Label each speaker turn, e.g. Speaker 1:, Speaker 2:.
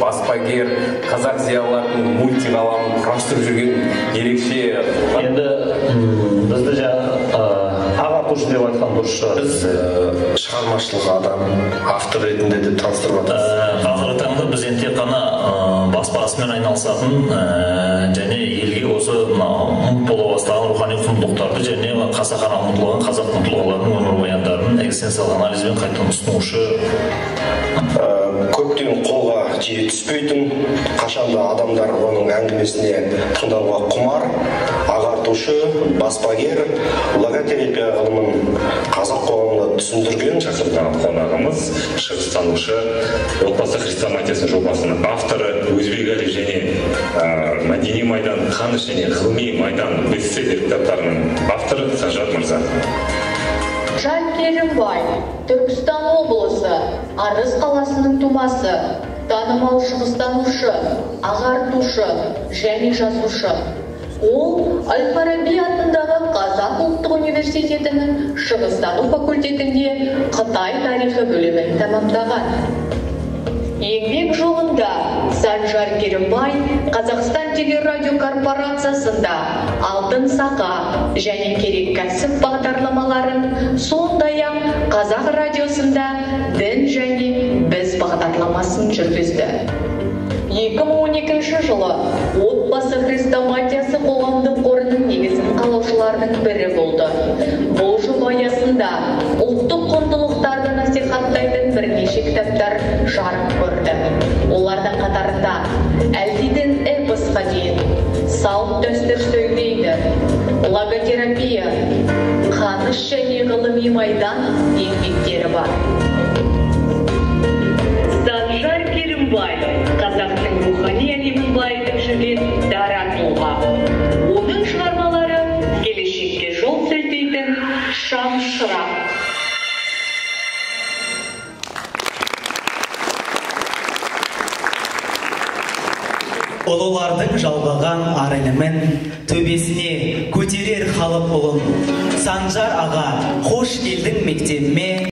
Speaker 1: баспагер, қазақ зиялыларының мультиғаламын құрастырып жүрген ерекше.
Speaker 2: Енді бізді ағартушы деп айтқан дұрыс шығар.
Speaker 3: Біз шығармашылық адам, автор ретінде де таныстырып жатырмыз.
Speaker 2: Қазіргі таңда біз енді тек қана баспа ісімен айналысатын және елге осы ұмыт бола бастаған рухани құндылықтарды және қасақана ұмытылған қазақ тұлғаларының өмірбаяндарын экзистенциялық анализбен қайтадан ұсынушы.
Speaker 3: Көптен қолға жиі түспейтін, қашанда адамдар оның әңгімесіне тыңдауға құмар, ағартушы, баспагер, логотерапия ғылымын қазақ қоғамына түсіндірген
Speaker 4: шақырған қонағымыз шығыстанушы отбасы хрестоматиясы жобасының авторы, Өзбекәлі және Мәдени майдан, Қаныш және ғылыми майдан бестселлер кітаптарының авторы Санжар мырза.
Speaker 5: Жан Керімбай, Түркістан облысы, Арыс қаласының тумасы, танымал шығыстанушы, ағартушы және жазушы. Ол Әл-Фараби атындағы Қазақ ұлттық университетінің шығыстану факультетінде Қытай тарихы бөлімін тамамдаған. Еңбек жолында Санжар Керімбай Қазақстан телерадио корпорациясында Алтын Сақа және Керек кәсіп бағдарламаларын, сондай-ақ Қазақ радиосында Дін және Біз бағдарламасын жүргізді. 2012 жылы отбасы хрестоматиясы қоғамдық қорының негізін қалаушылардың бірі болды. Бұл жоба аясында ұлттық құндылықтарды насихаттайтын бірнеше кітаптар жарық көрді. Олардың қатарында Әлдиден эпосқа дейін, Салт дәстүр сөйлейді, логотерапия, Қаныш және ғылыми майдан еңбектері бар. Санжар Керімбай қазақтың рухани әлемін байытып жүрген дара тұлға. Оның шығармалары келешекке жол сілтейтін шам шырақ.
Speaker 6: Ұлылардың жалғаған ар ілімін төбесіне көтерер халық ұлын. Санжар аға, қош келдің мектебіме.